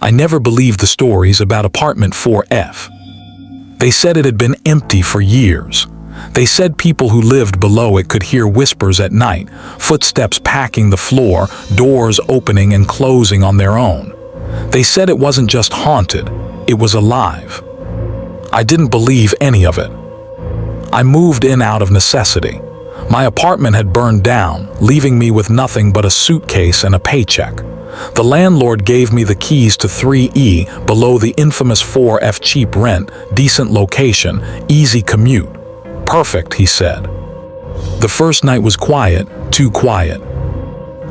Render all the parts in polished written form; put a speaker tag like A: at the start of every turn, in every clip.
A: I never believed the stories about apartment 4F. They said it had been empty for years. They said people who lived below it could hear whispers at night, footsteps packing the floor, doors opening and closing on their own. They said it wasn't just haunted, it was alive. I didn't believe any of it. I moved in out of necessity. My apartment had burned down, leaving me with nothing but a suitcase and a paycheck. The landlord gave me the keys to 3E below the infamous 4F, cheap rent, decent location, easy commute. Perfect, he said. The first night was quiet, too quiet.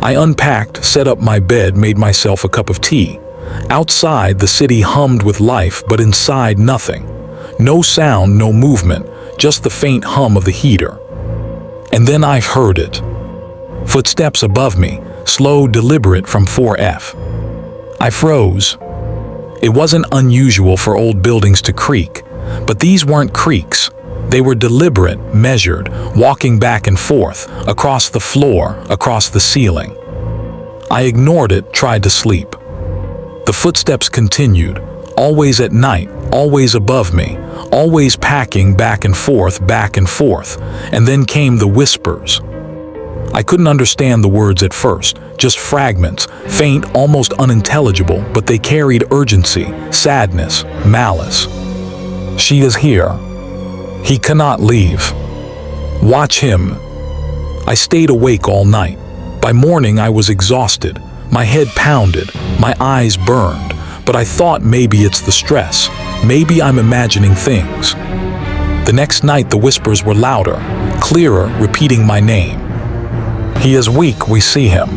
A: I unpacked, set up my bed, made myself a cup of tea. Outside, the city hummed with life, but inside, nothing. No sound, no movement, just the faint hum of the heater. And then I heard it. Footsteps above me, slow, deliberate, from 4F. I froze. It wasn't unusual for old buildings to creak, but these weren't creaks. They were deliberate, measured, walking back and forth, across the floor, across the ceiling. I ignored it, tried to sleep. The footsteps continued, always at night, always above me, always packing back and forth, and then came the whispers. I couldn't understand the words at first, just fragments, faint, almost unintelligible, but they carried urgency, sadness, malice. She is here. He cannot leave. Watch him. I stayed awake all night. By morning I was exhausted. My head pounded, my eyes burned, but I thought maybe it's the stress. Maybe I'm imagining things. The next night the whispers were louder, clearer, repeating my name. He is weak, we see him.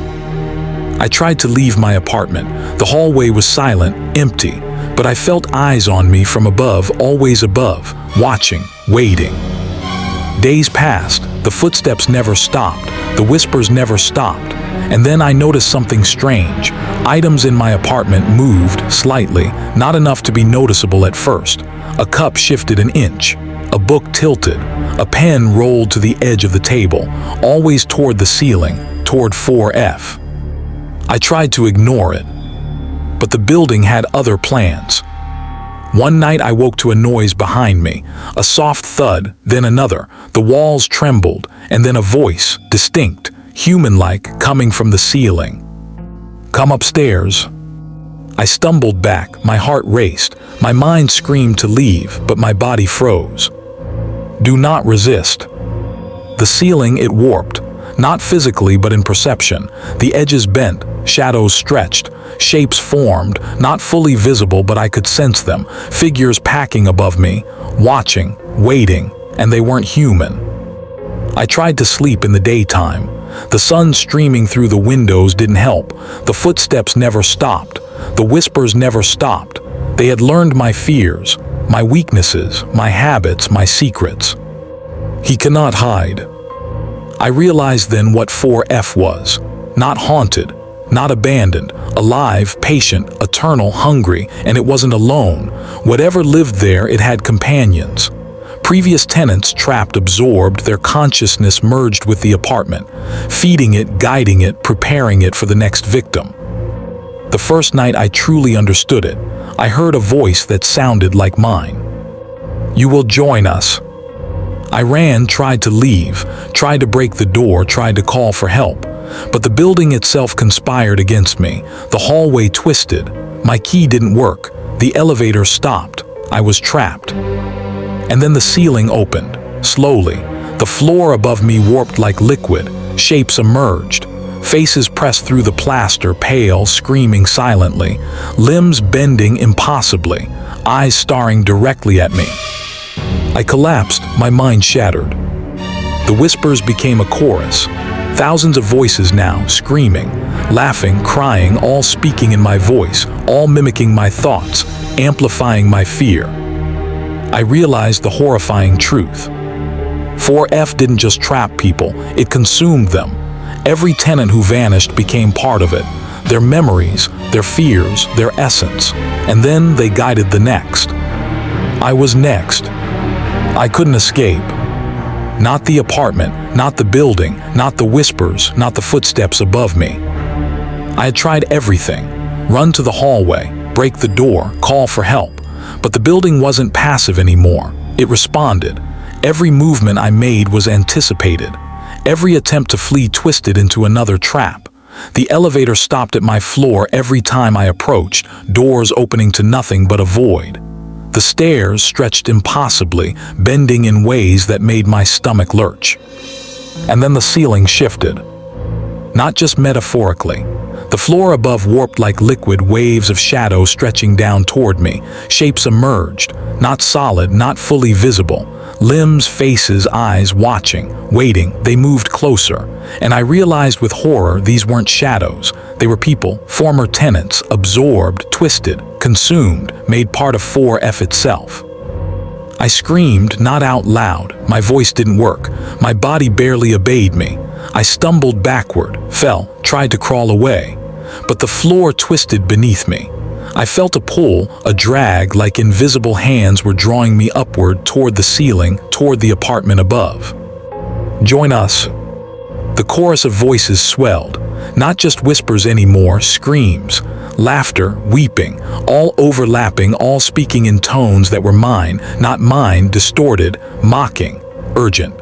A: I tried to leave my apartment. The hallway was silent, empty, but I felt eyes on me from above, always above, watching, waiting. Days passed, the footsteps never stopped, the whispers never stopped, and then I noticed something strange. Items in my apartment moved slightly, not enough to be noticeable at first. A cup shifted an inch, a book tilted, a pen rolled to the edge of the table, always toward the ceiling, toward 4F. I tried to ignore it, but the building had other plans. One night I woke to a noise behind me, a soft thud, then another. The walls trembled, and then a voice, distinct, human-like, coming from the ceiling. Come upstairs. I stumbled back, my heart raced, my mind screamed to leave, but my body froze. Do not resist. The ceiling, it warped, not physically but in perception. The edges bent, shadows stretched, shapes formed, not fully visible but I could sense them, figures packing above me, watching, waiting, and they weren't human. I tried to sleep in the daytime. The sun streaming through the windows didn't help. The footsteps never stopped. The whispers never stopped. They had learned my fears, my weaknesses, my habits, my secrets. He cannot hide. I realized then what 4F was. Not haunted, not abandoned, alive, patient, eternal, hungry, and it wasn't alone. Whatever lived there, it had companions. Previous tenants trapped, absorbed, their consciousness merged with the apartment, feeding it, guiding it, preparing it for the next victim. The first night I truly understood it. I heard a voice that sounded like mine. You will join us. I ran, tried to leave, tried to break the door, tried to call for help. But the building itself conspired against me. The hallway twisted. My key didn't work. The elevator stopped. I was trapped. And then the ceiling opened, slowly. The floor above me warped like liquid. Shapes emerged. Faces pressed through the plaster, pale, screaming silently. Limbs bending impossibly. Eyes staring directly at me. I collapsed, my mind shattered. The whispers became a chorus. Thousands of voices now, screaming, laughing, crying, all speaking in my voice, all mimicking my thoughts, amplifying my fear. I realized the horrifying truth. 4F didn't just trap people, it consumed them. Every tenant who vanished became part of it. Their memories, their fears, their essence. And then they guided the next. I was next. I couldn't escape. Not the apartment, not the building, not the whispers, not the footsteps above me. I had tried everything. Run to the hallway, break the door, call for help. But the building wasn't passive anymore. It responded. Every movement I made was anticipated. Every attempt to flee twisted into another trap. The elevator stopped at my floor every time I approached, doors opening to nothing but a void. The stairs stretched impossibly, bending in ways that made my stomach lurch. And then the ceiling shifted. Not just metaphorically. The floor above warped like liquid, waves of shadow stretching down toward me. Shapes emerged, not solid, not fully visible. Limbs, faces, eyes watching, waiting. They moved closer, and I realized with horror these weren't shadows. They were people, former tenants, absorbed, twisted, consumed, made part of 4F itself. I screamed, not out loud. My voice didn't work. My body barely obeyed me. I stumbled backward, fell, tried to crawl away. But the floor twisted beneath me. I felt a pull, a drag, like invisible hands were drawing me upward toward the ceiling, toward the apartment above. Join us. The chorus of voices swelled. Not just whispers anymore, screams, laughter, weeping, all overlapping, all speaking in tones that were mine, not mine, distorted, mocking, urgent.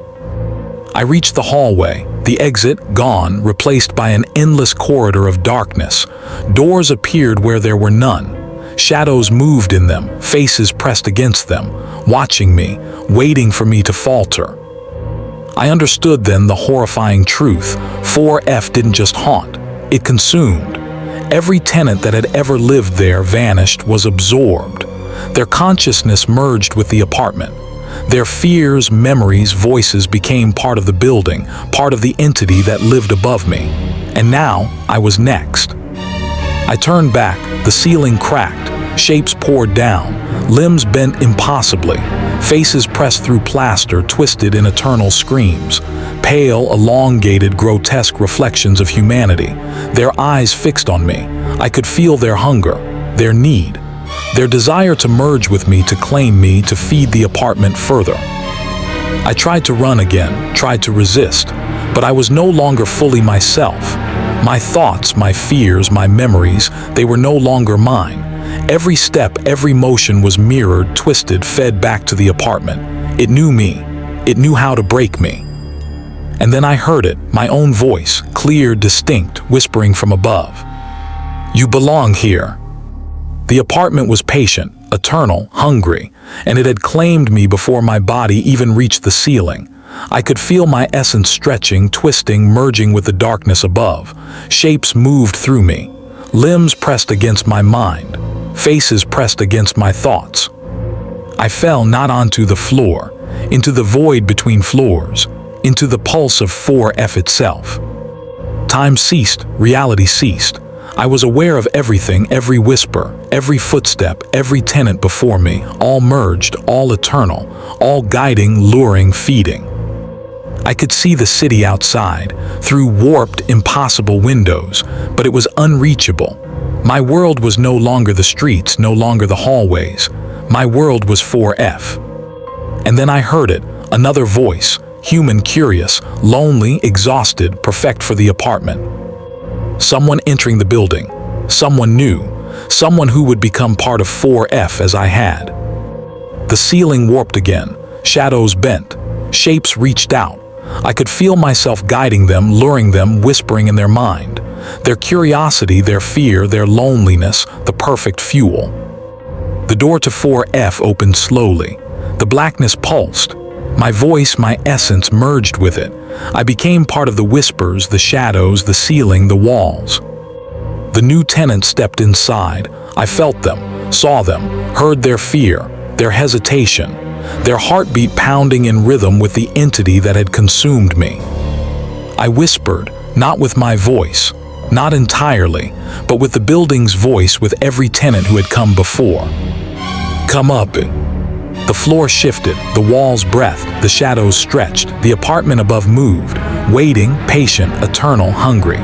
A: I reached the hallway, the exit gone, replaced by an endless corridor of darkness. Doors appeared where there were none. Shadows moved in them, faces pressed against them, watching me, waiting for me to falter. I understood then the horrifying truth. 4F didn't just haunt, it consumed. Every tenant that had ever lived there vanished, was absorbed. Their consciousness merged with the apartment. Their fears, memories, voices became part of the building, part of the entity that lived above me. And now, I was next. I turned back, the ceiling cracked, shapes poured down, limbs bent impossibly, faces pressed through plaster, twisted in eternal screams, pale, elongated, grotesque reflections of humanity, their eyes fixed on me. I could feel their hunger, their need. Their desire to merge with me, to claim me, to feed the apartment further. I tried to run again, tried to resist, but I was no longer fully myself. My thoughts, my fears, my memories, they were no longer mine. Every step, every motion was mirrored, twisted, fed back to the apartment. It knew me. It knew how to break me. And then I heard it, my own voice, clear, distinct, whispering from above. You belong here. The apartment was patient, eternal, hungry, and it had claimed me before my body even reached the ceiling. I could feel my essence stretching, twisting, merging with the darkness above. Shapes moved through me. Limbs pressed against my mind. Faces pressed against my thoughts. I fell not onto the floor, into the void between floors, into the pulse of 4F itself. Time ceased, reality ceased. I was aware of everything, every whisper, every footstep, every tenant before me, all merged, all eternal, all guiding, luring, feeding. I could see the city outside, through warped, impossible windows, but it was unreachable. My world was no longer the streets, no longer the hallways. My world was 4F. And then I heard it, another voice, human, curious, lonely, exhausted, perfect for the apartment. Someone entering the building, someone new, someone who would become part of 4F as I had. The ceiling warped again, shadows bent, shapes reached out. I could feel myself guiding them, luring them, whispering in their mind. Their curiosity, their fear, their loneliness, the perfect fuel. The door to 4F opened slowly. The blackness pulsed. My voice, my essence merged with it. I became part of the whispers, the shadows, the ceiling, the walls. The new tenants stepped inside. I felt them, saw them, heard their fear, their hesitation, their heartbeat pounding in rhythm with the entity that had consumed me. I whispered, not with my voice, not entirely, but with the building's voice, with every tenant who had come before. Come up. The floor shifted, the walls breathed, the shadows stretched, the apartment above moved, waiting, patient, eternal, hungry.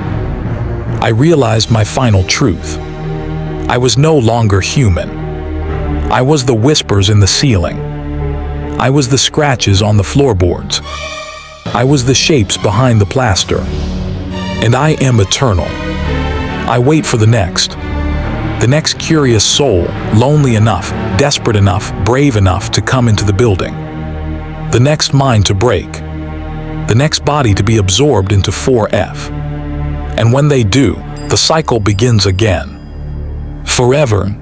A: I realized my final truth. I was no longer human. I was the whispers in the ceiling. I was the scratches on the floorboards. I was the shapes behind the plaster. And I am eternal. I wait for the next. The next curious soul, lonely enough, desperate enough, brave enough to come into the building. The next mind to break. The next body to be absorbed into 4F. And when they do, the cycle begins again. Forever,